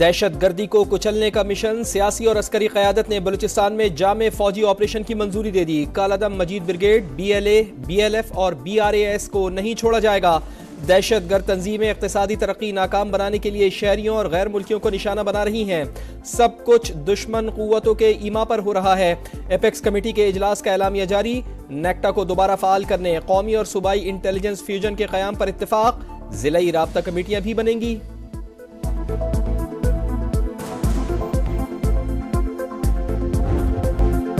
दहशत गर्दी को कुचलने का मिशन, सियासी और अस्करी क़यादत ने बलूचिस्तान में जामे फौजी ऑपरेशन की मंजूरी दे दी। कालादम मजीद ब्रिगेड, BLA, BLF और BRAS को नहीं छोड़ा जाएगा। दहशत गर्द तंजीमें इक़्तिसादी तरक्की नाकाम बनाने के लिए शहरियों और गैर मुल्कियों को निशाना बना रही हैं। सब कुछ दुश्मन क़ुव्वतों के ईमा पर हो रहा है। एपेक्स कमेटी के इजलास का एलामिया जारी। नेक्टा को दोबारा फ़ाल करने, कौमी और सूबाई इंटेलिजेंस फ्यूजन के क़याम पर इत्तेफाक। ज़िलाई राब्ता कमेटियाँ भी बनेंगी।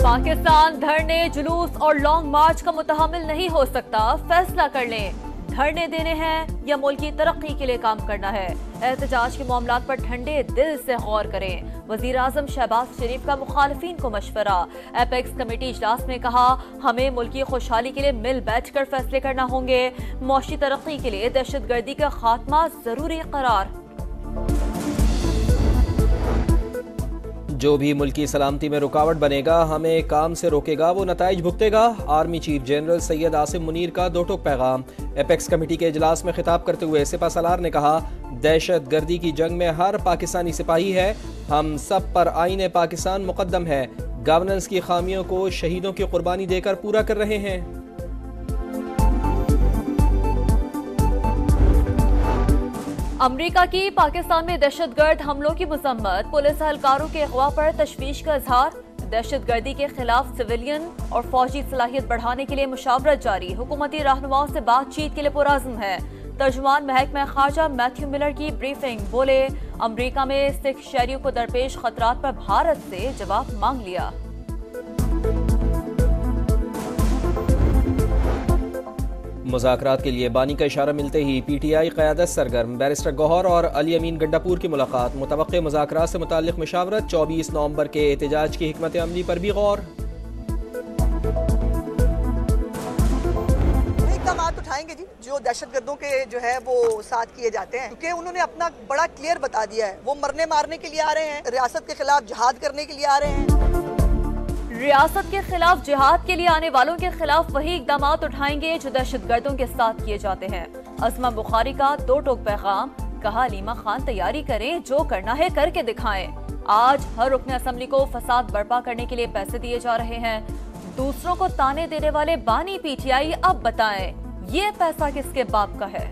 पाकिस्तान धरने, जुलूस और लॉन्ग मार्च का मुतहम्मिल नहीं हो सकता। फैसला कर लें, धरने देने हैं या मुल्क की तरक्की के लिए काम करना है। एहतजाज के मामलात पर ठंडे दिल से गौर करें। वजीर आजम शहबाज शरीफ का मुखालिफिन को मशवरा। एपेक्स कमेटी इजलास में कहा, हमें मुल्क की खुशहाली के लिए मिल बैठ कर फैसले करना होंगे। मौशी तरक्की के लिए दहशत गर्दी का खात्मा जरूरी करार। जो भी मुल्क की सलामती में रुकावट बनेगा, हमें काम से रोकेगा, वो नताइज भुगतेगा। Army chief general Syed Asim Munir का दो टोक पैगाम। एपेक्स कमेटी के इजलास में खिताब करते हुए सिपा सलार ने कहा, दहशत गर्दी की जंग में हर पाकिस्तानी सिपाही है। हम सब पर आईने पाकिस्तान मुकद्दम है। गवर्नेंस की खामियों को शहीदों की कुर्बानी देकर पूरा कर रहे हैं। अमरीका की पाकिस्तान में दहशतगर्द हमलों की मजम्मत। पुलिस एहलकारों के अगवा पर तशवीश का इजहार। दहशत गर्दी के खिलाफ सिविलियन और फौजी सलाहियत बढ़ाने के लिए मुशावरत जारी। हुकूमती रहनुमाओं से बातचीत के लिए पुरअज़्म है। तर्जुमान महकमा खारजा मैथ्यू मिलर की ब्रीफिंग। बोले, अमरीका में सिख शहरियों को दरपेश खतरात पर भारत से जवाब मांग लिया। मुज़ाकरात के लिए बानी का इशारा मिलते ही PTI क़यादत सरगर्म। बैरिस्टर गौहर और अली अमीन गंडापुर की मुलाकात। मुतवक्के मुज़ाकरात से मुताल्लिक़ मुशावरत। 24 नवंबर के एहतजाज की हिकमत अमली पर भी गौर। उठाएंगे जी, जो दहशतगर्दों के जो है वो साथ किए जाते हैं, क्योंकि उन्होंने अपना बड़ा क्लियर बता दिया है, वो मरने मारने के लिए आ रहे हैं, रियासत के खिलाफ जिहाद करने के लिए आ रहे हैं। रियासत के खिलाफ जिहाद के लिए आने वालों के खिलाफ वही इकदाम उठाएंगे जो दहशतगर्दों के साथ किए जाते हैं। अज़मा बुखारी का दो टोक पैगाम। कहा, अलीमा खान तैयारी करें, जो करना है करके दिखाएं। आज हर रुकन असम्बली को फसाद बर्पा करने के लिए पैसे दिए जा रहे हैं। दूसरों को ताने देने वाले बानी PTI अब बताएं, ये पैसा किसके बाप का है?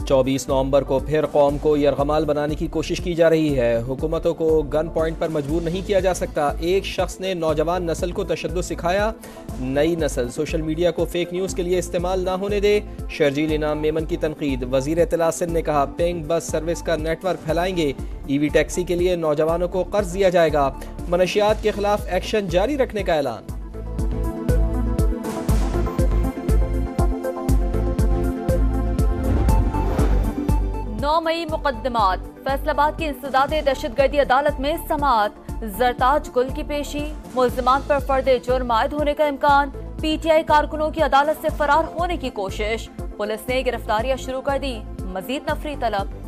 24 नवंबर को फिर कौम को यरगमाल बनाने की कोशिश की जा रही है। हुकूमतों को गन पॉइंट पर मजबूर नहीं किया जा सकता। एक शख्स ने नौजवान नस्ल को तशद्दुद सिखाया। नई नस्ल सोशल मीडिया को फेक न्यूज़ के लिए इस्तेमाल ना होने दे। शर्जील इनाम मेमन की तनकीद। वजीर इत्तला सिंध ने कहा, पेइंग बस सर्विस का नेटवर्क फैलाएंगे। EV टैक्सी के लिए नौजवानों को कर्ज दिया जाएगा। मनशियात के खिलाफ एक्शन जारी रखने का ऐलान। 9 मई मुकदमात। फैसलाबाद की इंसदाद दहशतगर्दी अदालत में समाअत। जरताज गुल की पेशी। मुल्ज़िमान पर फर्द जुर्म आयद होने का इम्कान। PTI कारकुनों की अदालत से फरार होने की कोशिश। पुलिस ने गिरफ्तारियां शुरू कर दी। मजीद नफरी तलब।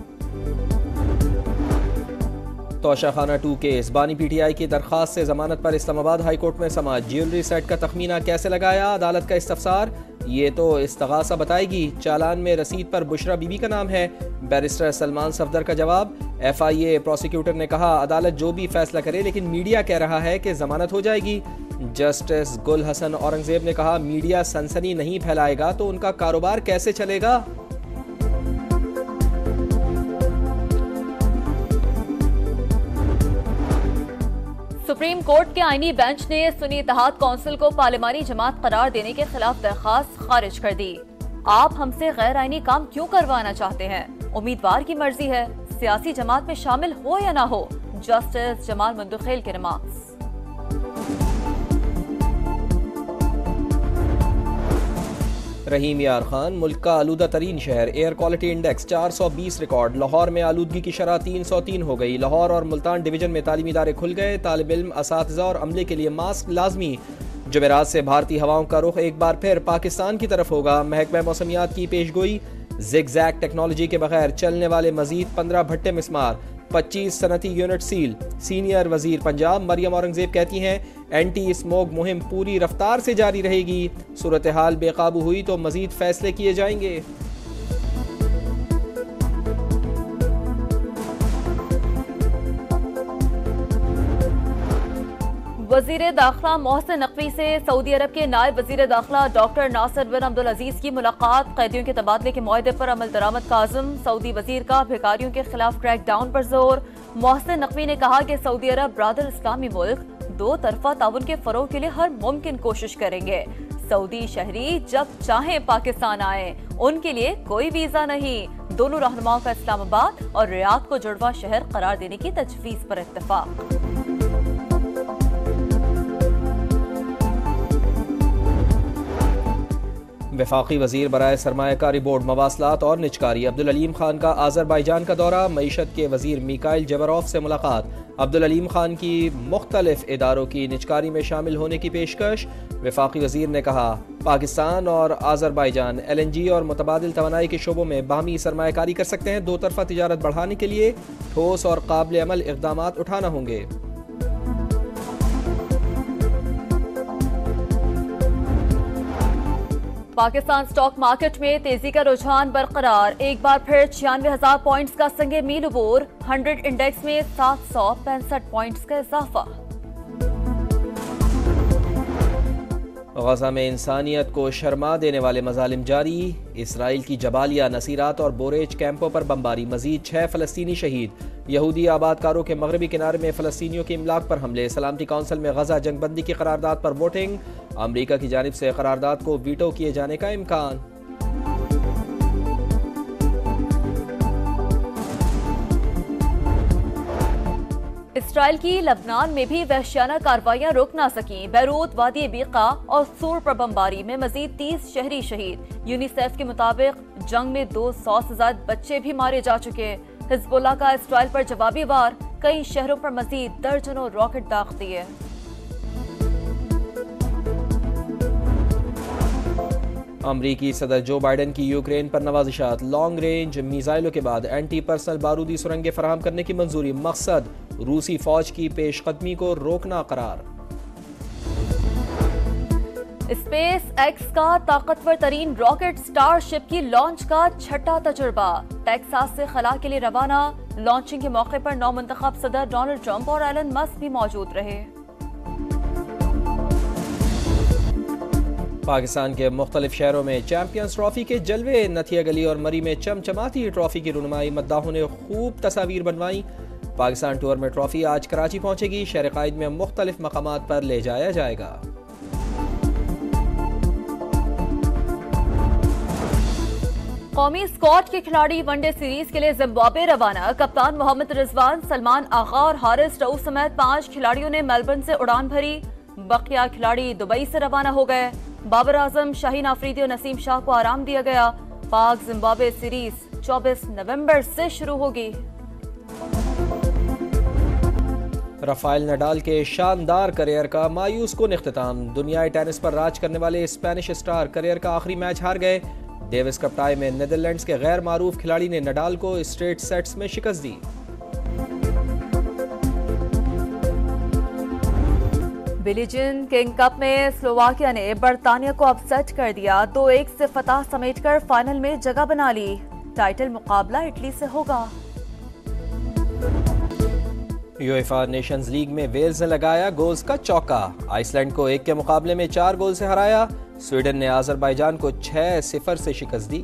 तोशाखाना 2 केस। बानी PTI की दरखास्त से जमानत पर इस्लामाबाद हाई कोर्ट में समाअत। ज्वेलरी सेट का तखमीना कैसे लगाया, अदालत का इस्तफसार। ये तो इस्तगासा बताएगी। चालान में रसीद पर बुशरा बीबी का नाम है। बैरिस्टर सलमान सफदर का जवाब। FIA प्रोसिक्यूटर ने कहा, अदालत जो भी फैसला करे, लेकिन मीडिया कह रहा है कि जमानत हो जाएगी। जस्टिस गुल हसन औरंगजेब ने कहा, मीडिया सनसनी नहीं फैलाएगा तो उनका कारोबार कैसे चलेगा। सुप्रीम कोर्ट के आईनी बेंच ने सुन्नी इत्तेहाद कौंसिल को पार्लिमानी जमात करार देने के खिलाफ दरखास्त खारिज कर दी। आप हमसे गैर आईनी काम क्यों करवाना चाहते हैं? उम्मीदवार की मर्जी है, सियासी जमात में शामिल हो या ना हो। जस्टिस जमाल मंदुखेल के रिमार्क्स। रहीम यार खान। मुल्क का आलूदा तरीन शहर। Air quality index 420 record. Lahore में आलूदगी की शरह 303 हो गई। लाहौर और मुल्तान डिवीजन में तालीमी इदारे खुल गए। तालिब इल्म, असातिज़ा और अमले के लिए मास्क लाजमी। जुमेरात से भारतीय हवाओं का रुख एक बार फिर पाकिस्तान की तरफ होगा। महकमा मौसमियात की पेशगोई। जिगजैग टेक्नोलॉजी के बगैर चलने वाले मजीद 15 भट्टे मिस्मार। 25 सनती यूनिट सील। सीनियर वजीर पंजाब मरियम औरंगजेब कहती हैं, एंटी स्मोक मुहिम पूरी रफ्तार से जारी रहेगी। सूरत हाल बेकाबू हुई तो मजीद फैसले किए जाएंगे। वजीर दाखिला मोहसिन नकवी से सऊदी अरब के नायब वजीर दाखिला डॉक्टर नासिर बिन अब्दुल अजीज की मुलाकात। कैदियों के तबादले के मुआहदे पर अमल दरामद का आज़म। सऊदी वजीर का भिखारियों के खिलाफ क्रैक डाउन पर जोर। मोहसिन नकवी ने कहा कि सऊदी अरब ब्रादर इस्लामी मुल्क दो तरफा ताउन के फरोग के लिए हर मुमकिन कोशिश करेंगे। सऊदी शहरी जब चाहें पाकिस्तान आए, उनके लिए कोई वीजा नहीं। दोनों रहनुमाओं का इस्लामाबाद और रियाद को जुड़वा शहर करार देने की तजवीज पर इत्तेफाक। वफाकी वजीर बराए सरमायाकारी बोर्ड मवासलात और निजकारी अब्दुल अलीम खान का आज़रबाईजान का दौरा। मईशत के वजीर मिकाइल जबरोफ से मुलाकात। अब्दुल अलीम खान की मुख्तलिफ इदारों की निजकारी में शामिल होने की पेशकश। वफाकी वजीर ने कहा पाकिस्तान और आज़रबाईजान LNG और मुतबादिल तवानाई के शोबों में बाहमी सरमायाकारी कर सकते हैं। दो तरफा तिजारत बढ़ाने के लिए ठोस और काबिल अमल इक़दाम उठाना होंगे। पाकिस्तान स्टॉक मार्केट में तेजी का रुझान बरकरार। एक बार फिर 96,000 पॉइंट्स का संगे मील अबूर। 100 इंडेक्स में 765 पॉइंट्स का इजाफा। गजा में इंसानियत को शर्मा देने वाले मजालिम जारी। इसराइल की जबालिया, नसीरात और बोरेज कैंपों पर बमबारी। मजीद 6 फलस्तीनी शहीद। यहूदी आबादकारों के मगरबी किनारे में फलस्तीनियों के इमलाक पर हमले। सलामती काउंसिल में गजा जंगबंदी की करारदाद पर वोटिंग। अमरीका की जानिब से करारदाद को वीटो किए जाने का इम्कान। इसराइल की लबनान में भी वहशियाना कार्रवाइयां रोक ना सकी। बैरूत, वादी बीका और सूर पर बमबारी में मजीद 30 शहरी शहीद। यूनिसेफ के मुताबिक जंग में 200 से ज्यादा बच्चे भी मारे जा चुके। हिजबुल्लाह का इसराइल पर जवाबी वार। कई शहरों पर मजीद दर्जनों रॉकेट दाग दिए। अमरीकी सदर जो बाइडन की यूक्रेन पर नवाजिशात। लॉन्ग रेंज मिसाइलों के बाद एंटी पर्सनल बारूदी सुरंगें फराहम करने की मंजूरी। मकसद रूसी फौज की पेशकदमी को रोकना करार। स्पेस एक्स का ताकतवर तरीन रॉकेट स्टारशिप की लॉन्च का छठा तजुर्बा। टेक्सास से खला के लिए रवाना। लॉन्चिंग के मौके पर नौमुंतखब सदर डोनाल्ड ट्रंप और एलन मस्क भी मौजूद रहे। पाकिस्तान के मुख्तलिफ शहरों में चैंपियंस ट्रॉफी के जलवे। नथिया गली और मरी में चमचमाती ट्रॉफी की रुनुमाई। मद्दाहों ने खूब तस्वीर बनवाई। पाकिस्तान टूर में ट्रॉफी आज कराची पहुंचेगी। शहर कायद में मुख्तलिफ मकामात पर ले जाया जाएगा। कौमी स्क्वाड के खिलाड़ी वनडे सीरीज के लिए जिम्बाब्वे रवाना। कप्तान मोहम्मद रिजवान, सलमान आगा और हारिस रऊफ समेत 5 खिलाड़ियों ने मेलबर्न से उड़ान भरी। बकिया खिलाड़ी दुबई से रवाना हो गए। बाबर आजम, शाहीन आफरीदी और नसीम शाह को आराम दिया गया। पाक जिम्बाब्वे सीरीज 24 नवंबर से शुरू होगी। राफेल नडाल के शानदार करियर का मायूस कुन इख्तिताम। दुनियाई टेनिस पर राज करने वाले स्पेनिश स्टार करियर का आखिरी मैच हार गए। डेविस कप टाई में नीदरलैंड्स के गैर मारूफ खिलाड़ी ने नडाल को स्ट्रेट सेट्स में शिकस्त दी। बिली जीन किंग कप में स्लोवाकिया ने बर्तानिया को अपसेट कर दिया। 2-1 से फतह समेटकर फाइनल में जगह बना ली। टाइटल मुकाबला इटली से होगा। यूएफा नेशंस लीग में वेल्स ने लगाया गोल्स का चौका। आइसलैंड को 1 के मुकाबले में 4 गोल से हराया। स्वीडन ने आज़रबाईजान को 6-0 से शिकस्त दी।